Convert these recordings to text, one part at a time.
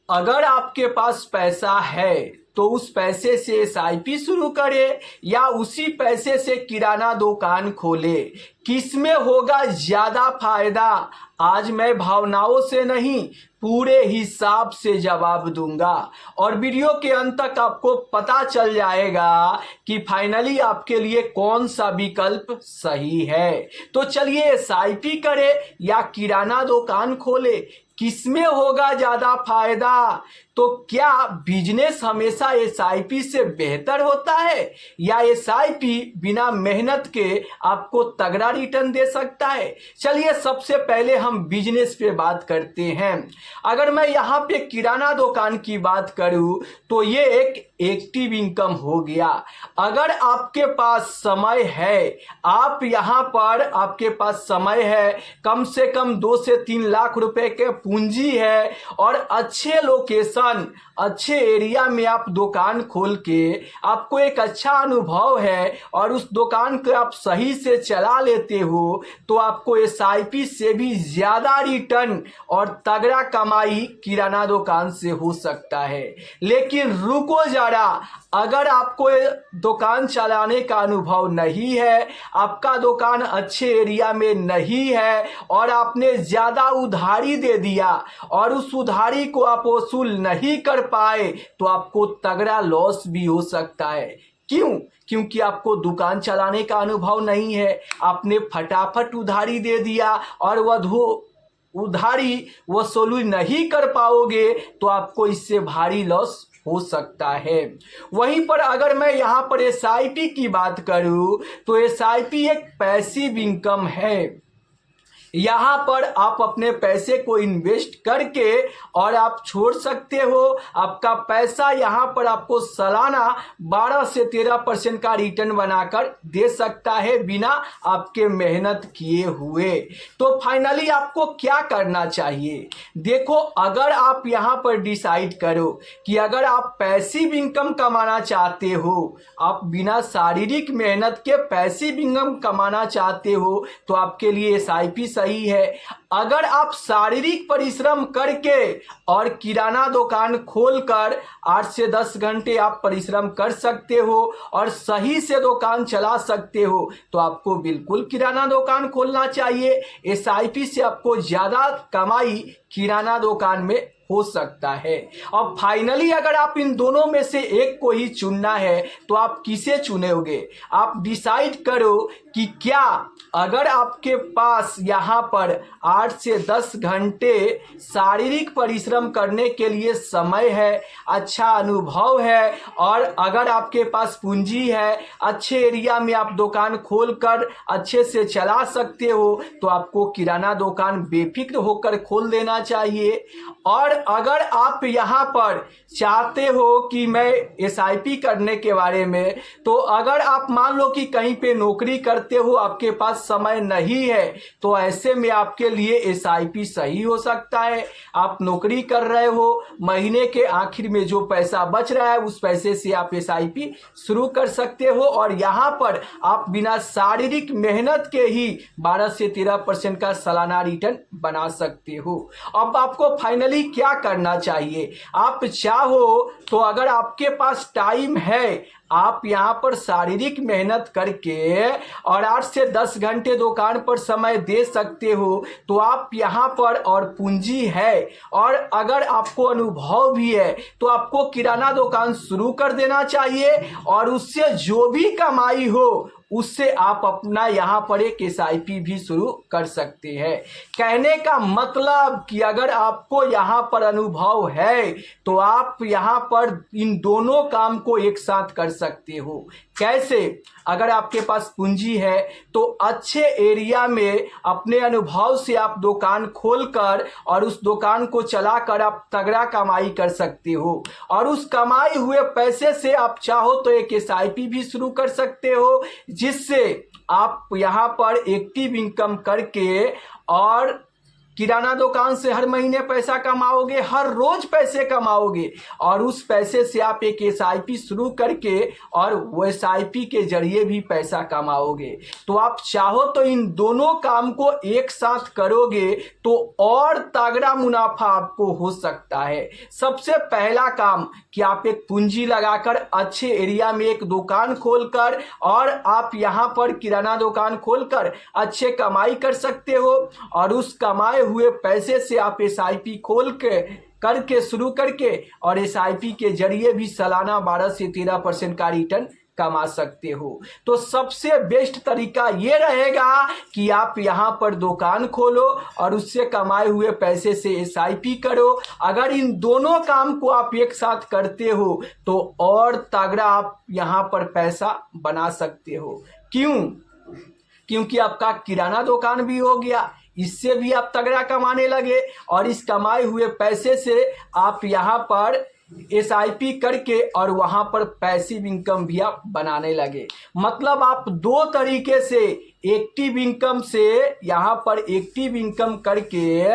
अगर आपके पास पैसा है तो उस पैसे से एसआईपी शुरू करें या उसी पैसे से किराना दुकान खोले, किसमें होगा ज्यादा फायदा? आज मैं भावनाओं से नहीं, पूरे हिसाब से जवाब दूंगा और वीडियो के अंत तक आपको पता चल जाएगा कि फाइनली आपके लिए कौन सा विकल्प सही है। तो चलिए, एसआईपी करें या किराना दुकान खोले, किसमें होगा ज्यादा फायदा? तो क्या बिजनेस हमेशा एसआईपी से बेहतर होता है या एसआईपी बिना मेहनत के आपको तगड़ा रिटर्न दे सकता है? चलिए, सबसे पहले हम बिजनेस पे बात करते हैं। अगर मैं यहाँ पे किराना दुकान की बात करूँ तो ये एक एक्टिव इनकम हो गया। अगर आपके पास समय है, आप यहाँ पर आपके पास समय है, कम से कम 2 से 3 लाख रुपए के पूंजी है और अच्छे लोकेशन, अच्छे एरिया में आप दुकान खोल के आपको एक अच्छा अनुभव है और उस दुकान को आप सही से चला लेते हो, तो आपको एसआईपी से भी ज्यादा रिटर्न और तगड़ा कमाई किराना दुकान से हो सकता है। लेकिन रुको जरा, अगर आपको दुकान चलाने का अनुभव नहीं है, आपका दुकान अच्छे एरिया में नहीं है और आपने ज्यादा उधारी दे दिया और उस उधारी को आप वसूल नहीं कर पाए, तो आपको तगड़ा लॉस भी हो सकता है। क्यों? क्योंकि आपको दुकान चलाने का अनुभव नहीं है, आपने फटाफट उधारी दे दिया और उधारी वसूली नहीं कर पाओगे, तो आपको इससे भारी लॉस हो सकता है। वहीं पर अगर मैं यहाँ पर एसआईपी की बात करूँ तो एसआईपी एक पैसिव इनकम है। यहाँ पर आप अपने पैसे को इन्वेस्ट करके और आप छोड़ सकते हो। आपका पैसा यहाँ पर आपको सालाना 12 से 13% का रिटर्न बनाकर दे सकता है बिना आपके मेहनत किए हुए। तो फाइनली आपको क्या करना चाहिए? देखो, अगर आप यहाँ पर डिसाइड करो कि अगर आप पैसिव इनकम कमाना चाहते हो, आप बिना शारीरिक मेहनत के पैसिव इनकम कमाना चाहते हो, तो आपके लिए एसआईपी सही है। अगर आप शारीरिक परिश्रम करके और किराना दुकान खोलकर 8 से 10 घंटे आप परिश्रम कर सकते हो और सही से दुकान चला सकते हो, तो आपको बिल्कुल किराना दुकान खोलना चाहिए। एसआईपी से आपको ज्यादा कमाई किराना दुकान में हो सकता है। अब फाइनली अगर आप इन दोनों में से एक को ही चुनना है, तो आप किसे चुनोगे? आप डिसाइड करो कि क्या अगर आपके पास यहाँ पर 8 से 10 घंटे शारीरिक परिश्रम करने के लिए समय है, अच्छा अनुभव है और अगर आपके पास पूंजी है, अच्छे एरिया में आप दुकान खोलकर अच्छे से चला सकते हो, तो आपको किराना दुकान बेफिक्र होकर खोल देना चाहिए। और अगर आप यहाँ पर चाहते हो कि मैं एसआईपी करने के बारे में, तो अगर आप मान लो कि कहीं पे नौकरी करते हो, आपके पास समय नहीं है, तो ऐसे में आपके लिए एसआईपी सही हो सकता है। आप नौकरी कर रहे हो, महीने के आखिर में जो पैसा बच रहा है उस पैसे से आप एसआईपी शुरू कर सकते हो और यहाँ पर आप बिना शारीरिक मेहनत के ही 12 से 13% का सालाना रिटर्न बना सकते हो। अब आपको फाइनली क्या करना चाहिए? आप चाहो तो अगर आपके पास टाइम है, आप यहाँ पर शारीरिक मेहनत करके और 8 से 10 घंटे दुकान पर समय दे सकते हो, तो आप यहाँ पर और पूंजी है और अगर आपको अनुभव भी है, तो आपको किराना दुकान शुरू कर देना चाहिए और उससे जो भी कमाई हो उससे आप अपना यहाँ पर एक एसआईपी भी शुरू कर सकते हैं। कहने का मतलब कि अगर आपको यहाँ पर अनुभव है, तो आप यहाँ पर इन दोनों काम को एक साथ कर सकते हो। कैसे? अगर आपके पास पूंजी है तो अच्छे एरिया में अपने अनुभव से आप दुकान खोलकर और उस दुकान को चलाकर आप तगड़ा कमाई कर सकते हो और उस कमाई हुए पैसे से आप चाहो तो एक एसआईपी भी शुरू कर सकते हो, जिससे आप यहाँ पर एक्टिव इनकम करके और किराना दुकान से हर महीने पैसा कमाओगे, हर रोज पैसे कमाओगे और उस पैसे से आप एक SIP शुरू करके और वो SIP के जरिए भी पैसा कमाओगे। तो आप चाहो तो इन दोनों काम को एक साथ करोगे तो और तगड़ा मुनाफा आपको हो सकता है। सबसे पहला काम कि आप एक पूंजी लगाकर अच्छे एरिया में एक दुकान खोलकर और आप यहां पर किराना दुकान खोलकर अच्छे कमाई कर सकते हो और उस कमाए हुए पैसे से आप SIP खोल के करके शुरू करके और SIP के जरिए भी सालाना 12 से 13% का रिटर्न कमा सकते हो। तो सबसे बेस्ट तरीका ये रहेगा कि आप यहां पर दुकान खोलो और उससे कमाए हुए पैसे से SIP करो। अगर इन दोनों काम को आप एक साथ करते हो तो और तगड़ा आप यहां पर पैसा बना सकते हो। क्यों? क्योंकि आपका किराना दुकान भी हो गया, इससे भी आप तगड़ा कमाने लगे और इस कमाए हुए पैसे से आप यहाँ पर SIP करके और वहां पर पैसिव इनकम भी आप बनाने लगे। मतलब आप दो तरीके से एक्टिव इनकम से यहाँ पर एक्टिव इनकम करके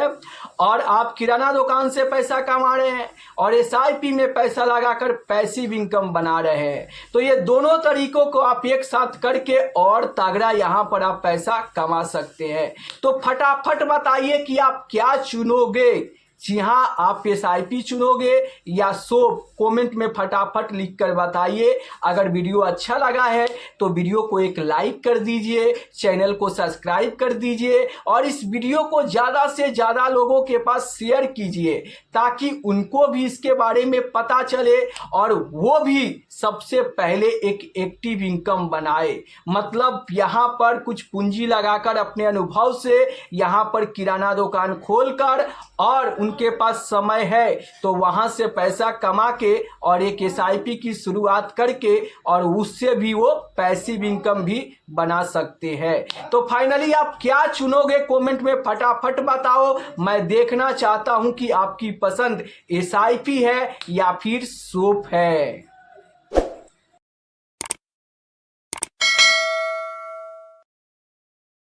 और आप किराना दुकान से पैसा कमा रहे हैं और SIP में पैसा लगाकर पैसिव इनकम बना रहे हैं। तो ये दोनों तरीकों को आप एक साथ करके और तगड़ा यहाँ पर आप पैसा कमा सकते हैं। तो फटाफट बताइए कि आप क्या चुनोगे। जी हाँ, आप SIP चुनोगे या सोप? कमेंट में फटाफट लिख कर बताइए। अगर वीडियो अच्छा लगा है तो वीडियो को एक लाइक कर दीजिए, चैनल को सब्सक्राइब कर दीजिए और इस वीडियो को ज़्यादा से ज़्यादा लोगों के पास शेयर कीजिए ताकि उनको भी इसके बारे में पता चले और वो भी सबसे पहले एक एक्टिव इनकम बनाए। मतलब यहाँ पर कुछ पूंजी लगाकर अपने अनुभव से यहाँ पर किराना दुकान खोलकर और उनके पास समय है तो वहां से पैसा कमा के और एक SIP की शुरुआत करके और उससे भी वो पैसिव इनकम भी बना सकते हैं। तो फाइनली आप क्या चुनोगे कमेंट में फटाफट बताओ। मैं देखना चाहता हूं कि आपकी पसंद SIP है या फिर सोप है।